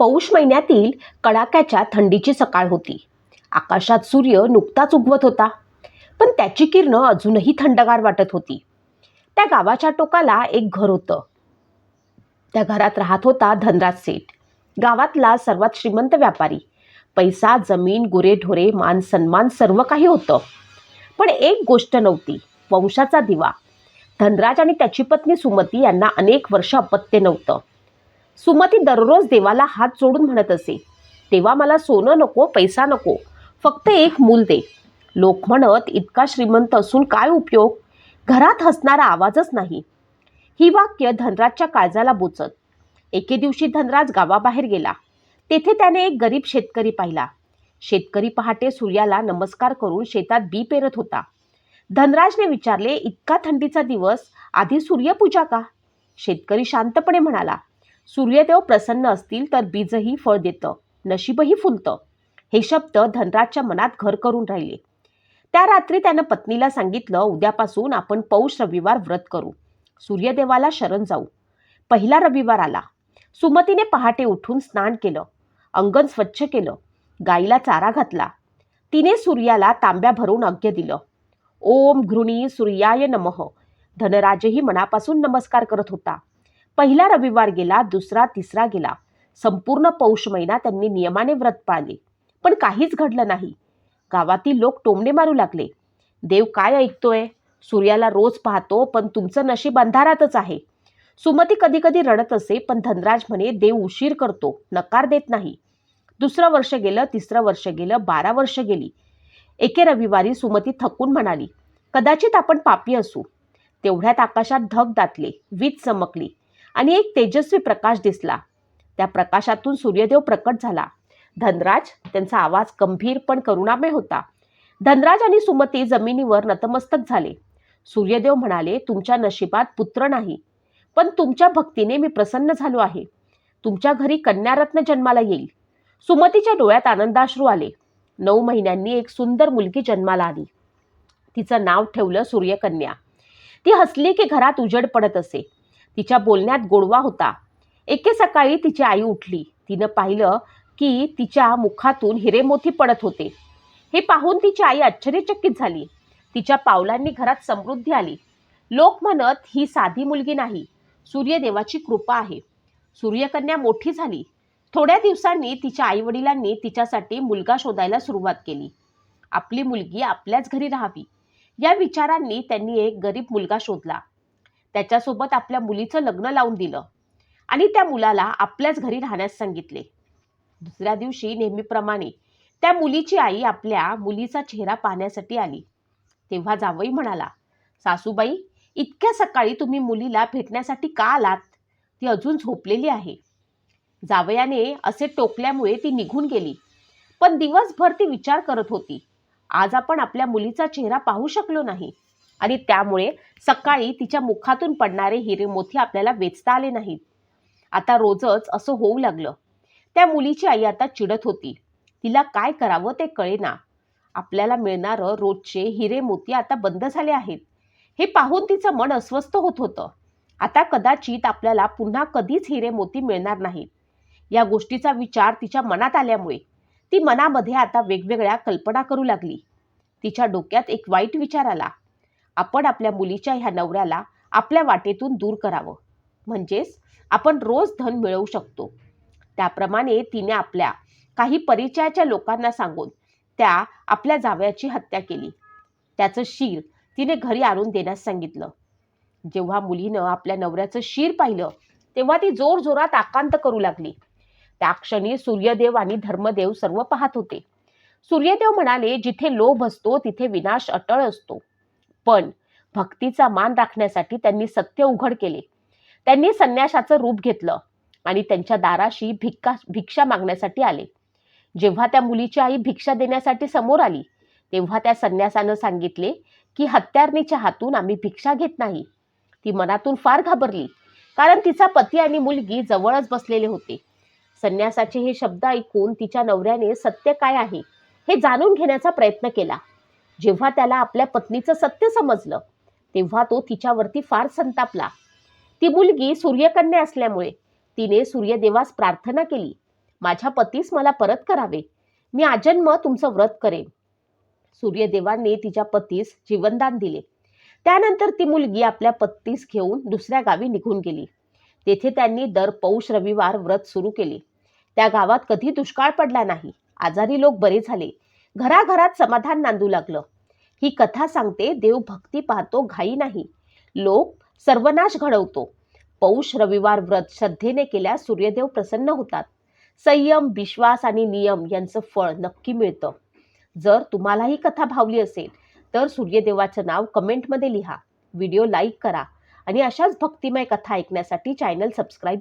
पौष महिन्यातील कडाक्याच्या थंडीची सकाळ होती. आकाशात सूर्य नुकताच उगवत होता, पण त्याची किरणं अजूनही थंडगार वाटत होती. त्या गावाच्या टोकाला एक घर होतं. त्या घरात राहत होता धनराज सेठ, गावातला सर्वात श्रीमंत व्यापारी. पैसा, जमीन, गुरेढोरे, मान सन्मान सर्व काही होतं. पण एक गोष्ट नव्हती, वंशाचा दिवा. धनराज आणि त्याची पत्नी सुमती यांना अनेक वर्ष अपत्य नव्हतं. सुमती दररोज देवाला हात जोडून म्हणत असे, देवा मला सोनं नको, पैसा नको, फक्त एक मूल दे. लोक म्हणत, इतका श्रीमंत असून काय उपयोग, घरात हसणारा आवाजच नाही. ही वाक्य धनराजच्या काळजाला बोचत. एके दिवशी धनराज गावाबाहेर गेला. तेथे त्याने एक गरीब शेतकरी पाहिला. शेतकरी पहाटे सूर्याला नमस्कार करून शेतात बी पेरत होता. धनराजने विचारले, इतका थंडीचा दिवस, आधी सूर्यपूजा का? शेतकरी शांतपणे म्हणाला, सूर्यदेव प्रसन्न असतील तर बीजही फळ देतं, नशीबही फुलतं. हे शब्द धनराजच्या मनात घर करून राहिले. त्या रात्री त्यानं पत्नीला सांगितलं, उद्यापासून आपण पौष रविवार व्रत करू, सूर्यदेवाला शरण जाऊ. पहिला रविवार आला. सुमतीने पहाटे उठून स्नान केलं, अंगण स्वच्छ केलं, गाईला चारा घातला. तिने सूर्याला तांब्या भरून अर्घ्य दिलं. ओम घृणी सूर्याय नमः. धनराजही मनापासून नमस्कार करत होता. पहिला रविवार गेला, दुसरा, तिसरा गेला. संपूर्ण पौष महिना त्यांनी नियमाने व्रत पाळले, पण काहीच घडलं नाही. गावातील लोक टोमणे मारू लागले, देव काय ऐकतोय, सूर्याला रोज पाहतो, पण तुमचं नशीब अंधारातच आहे. सुमती कधी कधी रडत असे, पण धनराज म्हणे, देव उशीर करतो, नकार देत नाही. दुसरं वर्ष गेलं, तिसरं वर्ष गेलं, 12 वर्ष गेली. एके रविवारी सुमती थकून म्हणाली, कदाचित आपण पापी असू. तेवढ्यात आकाशात ढग दाटले, वीज चमकली आणि एक तेजस्वी प्रकाश दिसला. त्या प्रकाशातून सूर्यदेव प्रकट झाला. धनराज, त्यांचा आवाज गंभीर पण करुणामय होता. धनराज आणि सुमती जमिनीवर नतमस्तक झाले. सूर्यदेव म्हणाले, तुमच्या नशिबात पुत्र नाही, पण तुमच्या भक्तीने मी प्रसन्न झालो आहे. तुमच्या घरी कन्यारत्न जन्माला येईल. सुमतीच्या डोळ्यात आनंदाश्रू आले. 9 महिन्यांनी एक सुंदर मुलगी जन्माला आली. तिचं नाव ठेवलं सूर्यकन्या. ती हसली की घरात उजेड पडत असे. तिच्या बोलण्यात गोडवा होता. एके सकाळी तिची आई उठली. तिनं पाहिलं की तिच्या मुखातून हिरेमोती पडत होते. हे पाहून तिची आई आश्चर्यचकित झाली. तिच्या पावलांनी घरात समृद्धी आली. लोक म्हणत, ही साधी मुलगी नाही, सूर्यदेवाची कृपा आहे. सूर्यकन्या मोठी झाली. थोड्या दिवसांनी तिच्या आईवडिलांनी तिच्यासाठी मुलगा शोधायला सुरुवात केली. आपली मुलगी आपल्याच घरी राहावी या विचारांनी त्यांनी एक गरीब मुलगा शोधला. त्याच्यासोबत आपल्या मुलीचं लग्न लावून दिलं आणि त्या मुलाला आपल्याच घरी राहण्यास सांगितले. दुसऱ्या दिवशी नेहमीप्रमाणे त्या मुलीची आई आपल्या मुलीचा चेहरा पाहण्यासाठी आली. तेव्हा जावई म्हणाला, सासूबाई, इतक्या सकाळी तुम्ही मुलीला भेटण्यासाठी का आलात? ती अजून झोपलेली आहे. जावयाने असे टोकल्यामुळे ती निघून गेली. पण दिवसभर ती विचार करत होती, आज आपण आपल्या मुलीचा चेहरा पाहू शकलो नाही आणि त्यामुळे सकाळी तिच्या मुखातून पडणारे हिरे मोती आपल्याला वेचता आले नाहीत. आता रोजच असं होऊ लागलं. त्या मुलीची आई आता चिडत होती. तिला काय करावं ते कळेना. आपल्याला मिळणारं रोजचे हिरे मोती आता बंद झाले आहेत. हे पाहून तिचं मन अस्वस्थ होत होतं. आता कदाचित आपल्याला पुन्हा कधीच हिरे मोती मिळणार नाहीत. या गोष्टीचा विचार तिच्या मनात आल्यामुळे ती मनामध्ये आता वेगवेगळ्या कल्पना करू लागली. तिच्या डोक्यात एक वाईट विचार आला, आपण आपल्या मुलीच्या ह्या नवऱ्याला आपल्या वाटेतून दूर करावं, म्हणजेच आपण रोज धन मिळवू शकतो. त्याप्रमाणे तिने आपल्या काही परिचयाच्या लोकांना सांगून त्या आपल्या जावयाची हत्या केली. त्याचं शीर तिने घरी आणून देण्यास सांगितलं. जेव्हा मुलीनं आपल्या नवऱ्याचं शीर पाहिलं, तेव्हा ती जोरजोरात आकांत करू लागली. त्या क्षणी सूर्यदेव आणि धर्मदेव सर्व पाहत होते. सूर्यदेव म्हणाले, जिथे लोभ असतो तिथे विनाश अटळ असतो. पण भक्तीचा मान राखण्यासाठी त्यांनी सत्य उघड केले. त्यांनी संन्याशाचं रूप घेतलं आणि त्यांच्या दाराशी भिक्षा मागण्यासाठी आले. जेव्हा त्या मुलीची आई भिक्षा देण्यासाठी समोर आली, तेव्हा त्या संन्यासानं सांगितले की हत्यारणीच्या हातून आम्ही भिक्षा घेत नाही. ती मनातून फार घाबरली, कारण तिचा पती आणि मुलगी जवळच बसलेले होते. संन्यासाचे हे शब्द ऐकून तिच्या नवऱ्याने सत्य काय आहे हे जाणून घेण्याचा प्रयत्न केला. जेव्हा त्याला आपल्या पत्नीचं सत्य समजलं, तेव्हा तो तिच्यावरती फार संतापला. ती मुलगी सूर्यकन्या असल्यामुळे तिने सूर्यदेवास प्रार्थना केली, माझ्या पतीस मला परत करावे. मी आजन्म तुमचं व्रत करेन. सूर्यदेवांनी तिच्या पतीस जीवनदान दिले. त्यानंतर ती मुलगी आपल्या पतीस घेऊन दुसऱ्या गावी निघून गेली. तेथे त्यांनी दर पौष रविवार व्रत सुरू केले. त्या गावात कधी दुष्काळ पडला नाही. आजारी लोक बरे झाले. घराघरात समाधान नांदू लागलं. ही कथा सांगते, देव भक्ती पाहतो, घाई नाही. लोक सर्वनाश घडवतो. पौष रविवार व्रत श्रद्धेने केल्यास सूर्यदेव प्रसन्न होतात. संयम, विश्वास आणि नियम यांचं फळ नक्की मिळतं. जर तुम्हाला ही कथा भावली असेल तर सूर्यदेवाचं नाव कमेंटमध्ये लिहा, व्हिडिओ लाईक करा आणि अशाच भक्तिमय कथा ऐकण्यासाठी चॅनल सबस्क्राईब